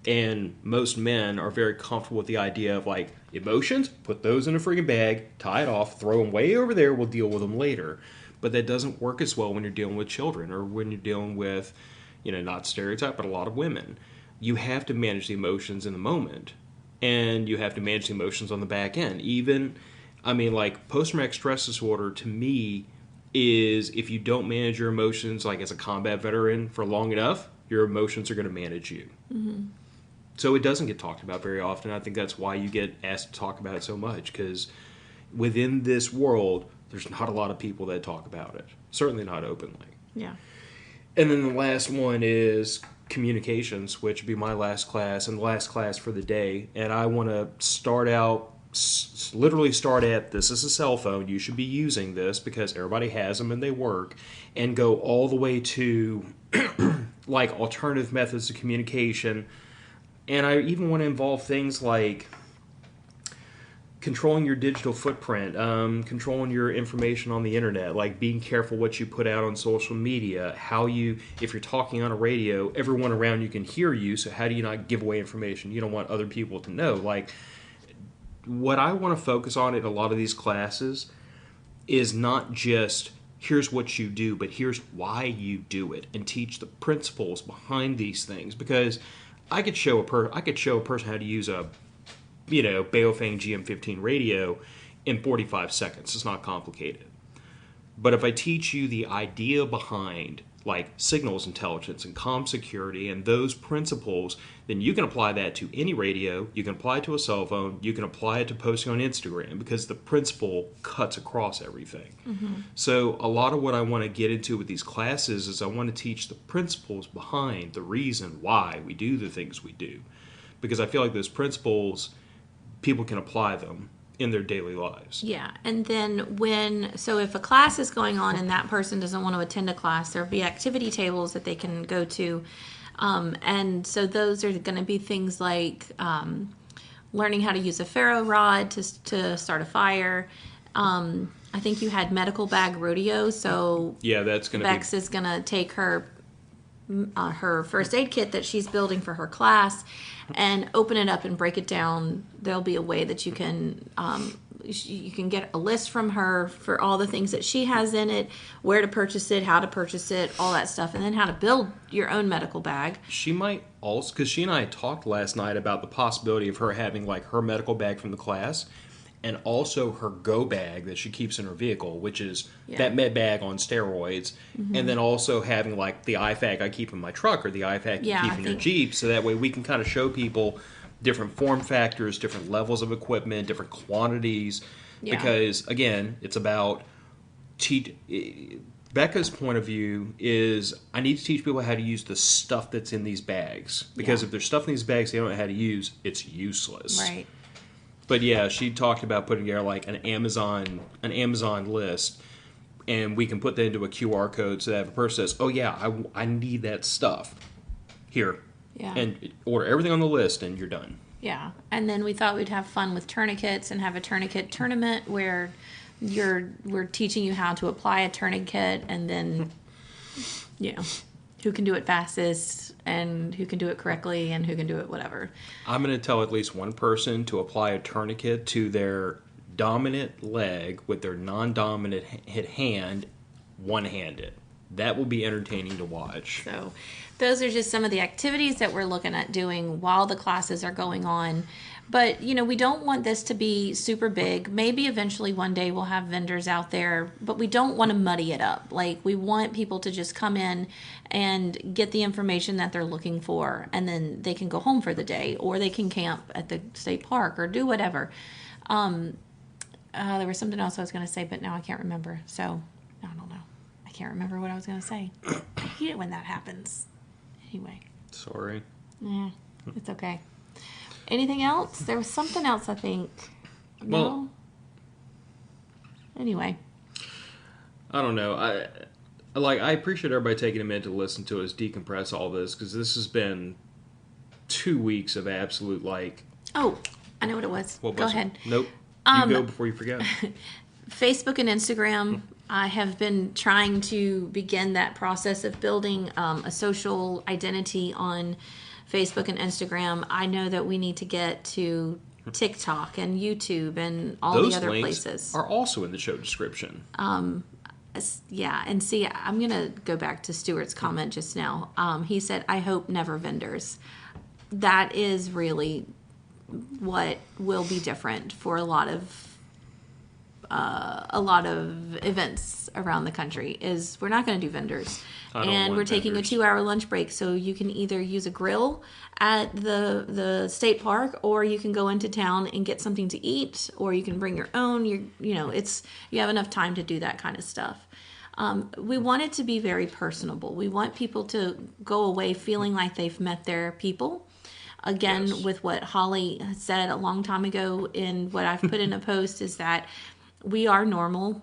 and most men are very comfortable with the idea of, like, emotions, put those in a friggin' bag, tie it off, throw them way over there, we'll deal with them later. But that doesn't work as well when you're dealing with children, or when you're dealing with, not stereotype, but a lot of women. You have to manage the emotions in the moment, and you have to manage the emotions on the back end. Post-traumatic stress disorder, to me, is if you don't manage your emotions, like as a combat veteran, for long enough, your emotions are going to manage you. Mm-hmm. So it doesn't get talked about very often. I think that's why you get asked to talk about it so much, because within this world, there's not a lot of people that talk about it. Certainly not openly. Yeah. And then the last one is communications, which would be my last class and the last class for the day. And I want to literally start at, this is a cell phone, you should be using this because everybody has them and they work, and go all the way to like alternative methods of communication. And I even want to involve things like controlling your digital footprint, controlling your information on the internet, like being careful what you put out on social media, if you're talking on a radio, everyone around you can hear you, so how do you not give away information you don't want other people to know? Like, what I want to focus on in a lot of these classes is not just here's what you do, but here's why you do it, and teach the principles behind these things. Because I could show a person how to use a Baofeng GM15 radio in 45 seconds. It's not complicated. But if I teach you the idea behind like signals intelligence and comm security and those principles, then you can apply that to any radio, you can apply it to a cell phone, you can apply it to posting on Instagram, because the principle cuts across everything. Mm-hmm. So a lot of what I want to get into with these classes is I want to teach the principles behind the reason why we do the things we do. Because I feel like those principles, people can apply them in their daily lives. Yeah, and then if a class is going on and that person doesn't want to attend a class, there'll be activity tables that they can go to. And so those are going to be things like learning how to use a ferro rod to start a fire. I think you had medical bag rodeo, so yeah, that's going to Bex is going to take her first aid kit that she's building for her class and open it up and break it down. There'll be a way that you can you can get a list from her for all the things that she has in it, where to purchase it, how to purchase it, all that stuff, and then how to build your own medical bag. She might also, because she and I talked last night about the possibility of her having like her medical bag from the class, and also her go bag that she keeps in her vehicle, which is that med bag on steroids, and then also having like the IFAC I keep in my truck or the IFAC you keep in your Jeep, so that way we can kind of show people different form factors, different levels of equipment, different quantities, because again, it's about Becca's point of view is I need to teach people how to use the stuff that's in these bags, because if there's stuff in these bags they don't know how to use, it's useless. Right. But yeah, she talked about putting together like an Amazon list, and we can put that into a QR code so that if a person says, "Oh yeah, I need that stuff," here, and order everything on the list, and you're done. Yeah, and then we thought we'd have fun with tourniquets and have a tourniquet tournament where we're teaching you how to apply a tourniquet, and then who can do it fastest and who can do it correctly and who can do it whatever. I'm going to tell at least one person to apply a tourniquet to their dominant leg with their non-dominant hand, one-handed. That will be entertaining to watch. So those are just some of the activities that we're looking at doing while the classes are going on. But, we don't want this to be super big. Maybe eventually one day we'll have vendors out there, but we don't want to muddy it up. Like, we want people to just come in and get the information that they're looking for, and then they can go home for the day, or they can camp at the state park or do whatever. There was something else I was going to say, but now I can't remember. So, I don't know. I can't remember what I was going to say. I hate it when that happens. Anyway. Sorry. Yeah, it's okay. Anything else? There was something else, I think. No? Well, anyway. I don't know. I appreciate everybody taking a minute to listen to us decompress all this, because this has been 2 weeks of absolute Oh, I know what it was. Go ahead. Nope. You go before you forget. Facebook and Instagram. I have been trying to begin that process of building a social identity on Facebook and Instagram. I know that we need to get to TikTok and YouTube and all Those the other links places. Are also in the show description. Yeah, and see, I'm going to go back to Stuart's comment just now. He said, "I hope never vendors." That is really what will be different for a lot of events around the country. Is we're not going to do vendors. And we're taking a 2-hour lunch break, so you can either use a grill at the state park, or you can go into town and get something to eat, or you can bring your own. You have enough time to do that kind of stuff. We want it to be very personable. We want people to go away feeling like they've met their people. Again, with what Holly said a long time ago, in what I've put in a post, is that we are normal.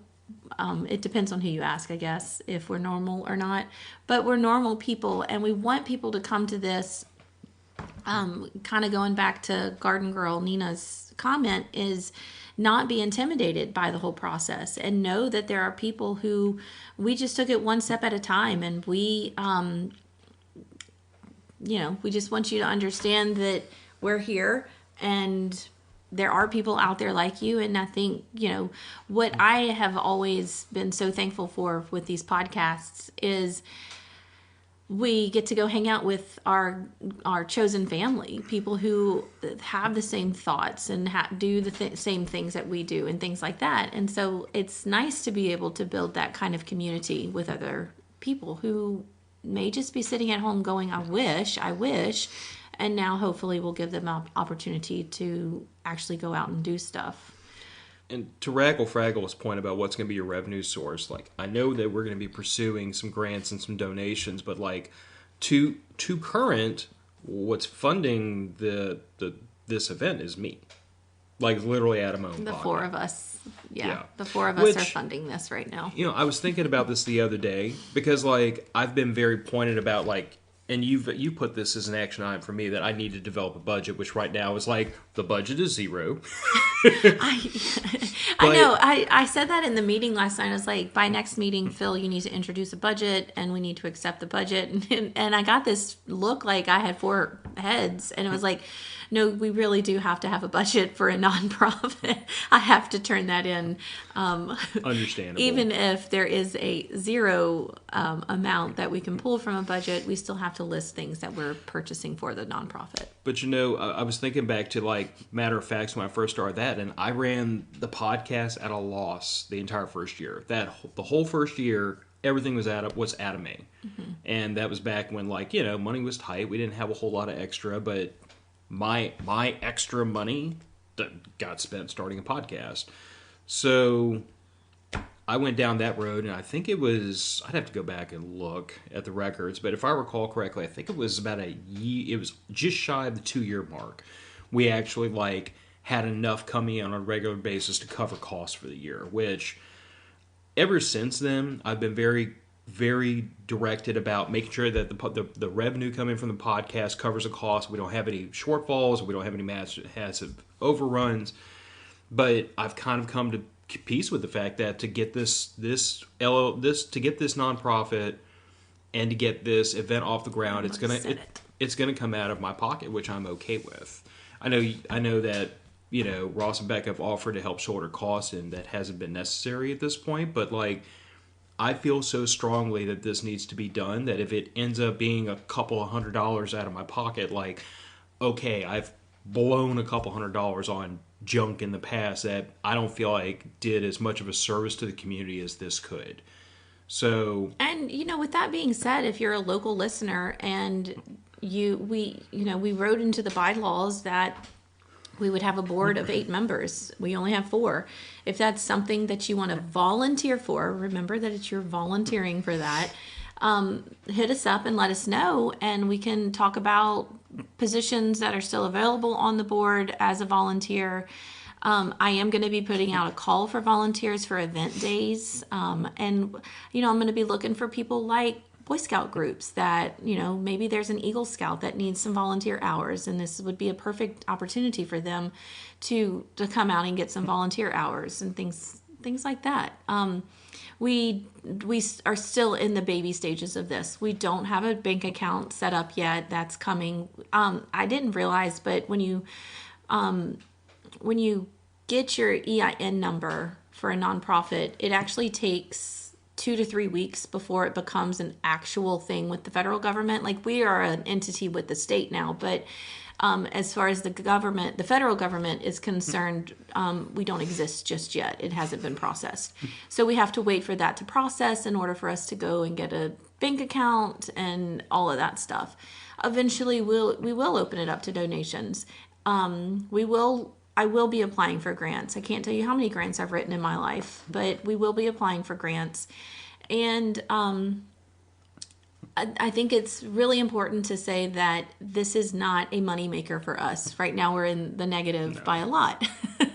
It depends on who you ask, I guess, if we're normal or not. But we're normal people, and we want people to come to this. Kind of going back to Garden Girl Nina's comment, is not be intimidated by the whole process, and know that there are people who we just took it one step at a time, and we just want you to understand that we're here, and there are people out there like you. And I think, what I have always been so thankful for with these podcasts is we get to go hang out with our chosen family, people who have the same thoughts and do the same things that we do and things like that. And so it's nice to be able to build that kind of community with other people who may just be sitting at home going, I wish. And now hopefully we'll give them an opportunity to actually go out and do stuff. And to Raggle Fraggle's point about what's going to be your revenue source, I know that we're going to be pursuing some grants and some donations, but to current, what's funding this event is me. Literally out of my own pocket. The four of us. Yeah. The four of us are funding this right now. I was thinking about this the other day, because I've been very pointed about and you put this as an action item for me, that I need to develop a budget, which right now is the budget is zero. I know. I said that in the meeting last night. I was like, by next meeting, Phil, you need to introduce a budget, and we need to accept the budget. And I got this look like I had 4 heads, and it was like, no, we really do have to have a budget for a nonprofit. I have to turn that in. Understandable. Even if there is a zero amount that we can pull from a budget, we still have to list things that we're purchasing for the nonprofit. But I was thinking back to like Matter of Facts when I first started that, and I ran the podcast at a loss the entire first year. The whole first year, everything was out of me, and that was back when money was tight. We didn't have a whole lot of extra, but my extra money that got spent starting a podcast. So I went down that road, and I think it was, I'd have to go back and look at the records, but if I recall correctly, I think it was about it was just shy of the 2-year mark. We actually had enough coming in on a regular basis to cover costs for the year, which ever since then, I've been very, very directed about making sure that the revenue coming from the podcast covers the cost. We don't have any shortfalls. We don't have any massive overruns. But I've kind of come to peace with the fact that to get this nonprofit and to get this event off the ground, it's gonna come out of my pocket, which I'm okay with. I know that Ross and Beck have offered to help shoulder costs, and that hasn't been necessary at this point. But I feel so strongly that this needs to be done that if it ends up being a couple of $100 out of my pocket, okay, I've blown a couple $100 on junk in the past that I don't feel like did as much of a service to the community as this could. So, and with that being said, if you're a local listener and we wrote into the bylaws that we would have a board of 8 members. We only have 4. If that's something that you want to volunteer for, remember that it's you're volunteering for that. Hit us up and let us know, and we can talk about positions that are still available on the board as a volunteer. I am going to be putting out a call for volunteers for event days, and I'm going to be looking for people like Boy Scout groups that, maybe there's an Eagle Scout that needs some volunteer hours, and this would be a perfect opportunity for them to come out and get some volunteer hours and things like that. We are still in the baby stages of this. We don't have a bank account set up yet. That's coming. I didn't realize, but when you get your EIN number for a nonprofit, it actually takes 2 to 3 weeks before it becomes an actual thing with the federal government. We are an entity with the state now, but as far as the federal government is concerned, we don't exist just yet. It hasn't been processed. So we have to wait for that to process in order for us to go and get a bank account and all of that stuff. Eventually, we will open it up to donations. I will be applying for grants. I can't tell you how many grants I've written in my life, but we will be applying for grants. And I think it's really important to say that this is not a moneymaker for us. Right now we're in the negative by a lot.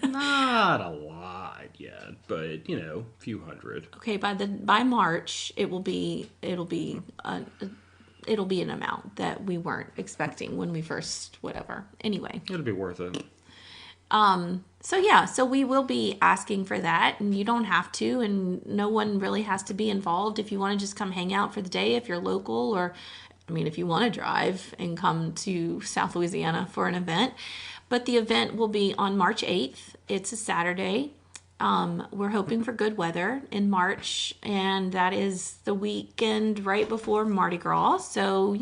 Not a lot yet, but a few hundred. Okay, by March it'll be an amount that we weren't expecting when we first whatever. Anyway, It'll be worth it. So we will be asking for that, and you don't have to, and no one really has to be involved. If you want to just come hang out for the day, if you're local, or, if you want to drive and come to South Louisiana for an event. But the event will be on March 8th. It's a Saturday. We're hoping for good weather in March, and that is the weekend right before Mardi Gras. So,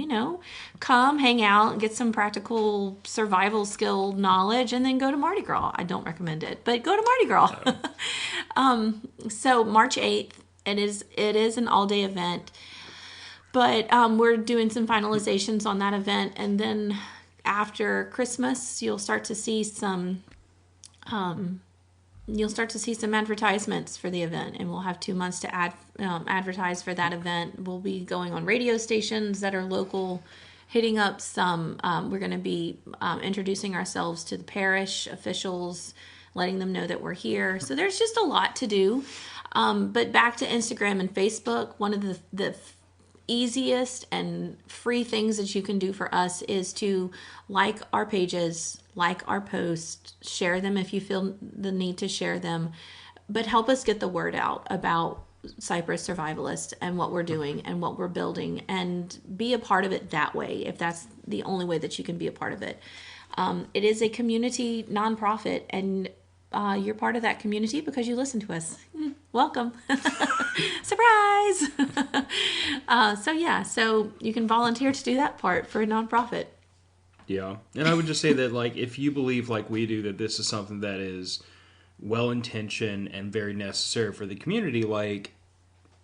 come hang out and get some practical survival skill knowledge, and then go to Mardi Gras. I don't recommend it, but go to Mardi Gras. So March 8th, it is an all-day event, but we're doing some finalizations on that event, and then after Christmas, you'll start to see some advertisements for the event, and we'll have 2 months to advertise for that event. We'll be going on radio stations that are local, hitting up some. We're going to be introducing ourselves to the parish officials, letting them know that we're here. So there's just a lot to do. But back to Instagram and Facebook, one of the easiest and free things that you can do for us is to like our pages, like our posts, share them if you feel the need to share them, but help us get the word out about Cypress Survivalist and what we're doing and what we're building, and be a part of it that way, if that's the only way that you can be a part of it. It is a community nonprofit, and you're part of that community because you listen to us. Welcome. Surprise. So you can volunteer to do that part for a nonprofit. Yeah. And I would just say that, like, if you believe like we do that this is something that is well-intentioned and very necessary for the community, like,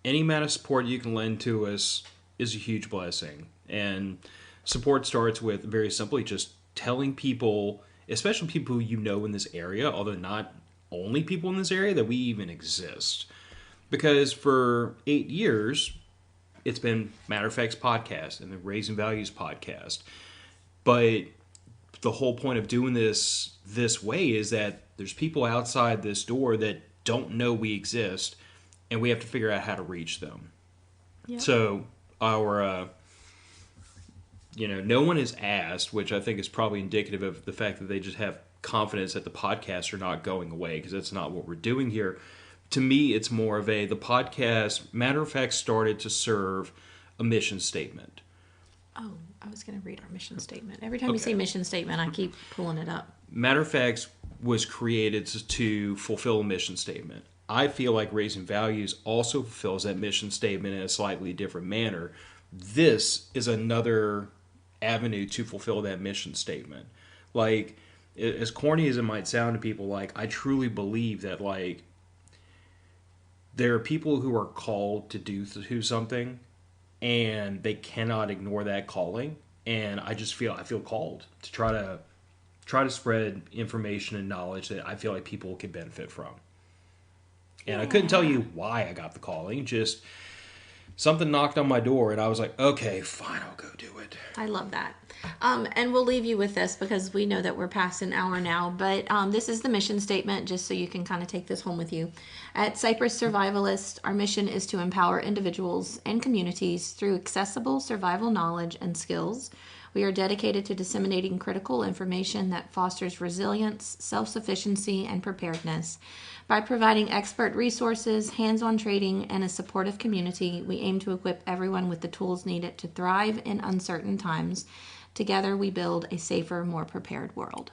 any amount of support you can lend to us is a huge blessing. And support starts with, very simply, just telling people, especially people who you know in this area, although not only people in this area, that we even exist. Because for 8 years, it's been Matter of Fact's podcast and the Raising Values podcast. But the whole point of doing this way is that there's people outside this door that don't know we exist, and we have to figure out how to reach them. Yep. So our, no one is asked, which I think is probably indicative of the fact that they just have confidence that the podcasts are not going away, because that's not what we're doing here. To me, it's more of the podcast, Matter of Fact, started to serve a mission statement. Oh, I was going to read our mission statement. Every time you say mission statement, I keep pulling it up. Matter of Fact was created to fulfill a mission statement. I feel like Raising Values also fulfills that mission statement in a slightly different manner. This is another avenue to fulfill that mission statement. Like, as corny as it might sound to people, like, I truly believe that, like, there are people who are called to do something, and they cannot ignore that calling. And I feel called to try to spread information and knowledge that I feel like people can benefit from. And I couldn't tell you why I got the calling. Just something knocked on my door, and I was like, okay, fine, I'll go do it. I love that. And we'll leave you with this because we know that we're past an hour now. But this is the mission statement, just so you can kind of take this home with you. At Cypress Survivalist, our mission is to empower individuals and communities through accessible survival knowledge and skills. We are dedicated to disseminating critical information that fosters resilience, self-sufficiency, and preparedness. By providing expert resources, hands-on training, and a supportive community, we aim to equip everyone with the tools needed to thrive in uncertain times. Together, we build a safer, more prepared world.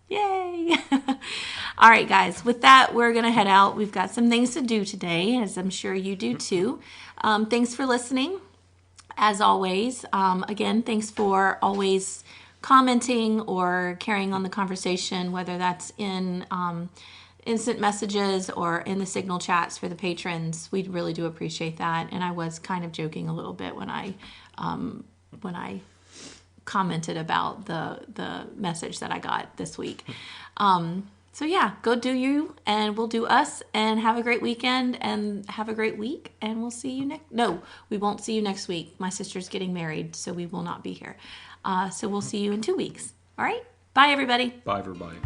Yay! All right, guys. With that, we're going to head out. We've got some things to do today, as I'm sure you do too. Thanks for listening. As always, again, thanks for always commenting or carrying on the conversation, whether that's in instant messages or in the Signal chats for the patrons. We really do appreciate that. And I was kind of joking a little bit when I commented about the message that I got this week. So yeah, go do you, and we'll do us, and have a great weekend, and have a great week, and we'll see you we won't see you next week. My sister's getting married, so we will not be here. So we'll see you in 2 weeks. All right? Bye, everybody. Bye, everybody.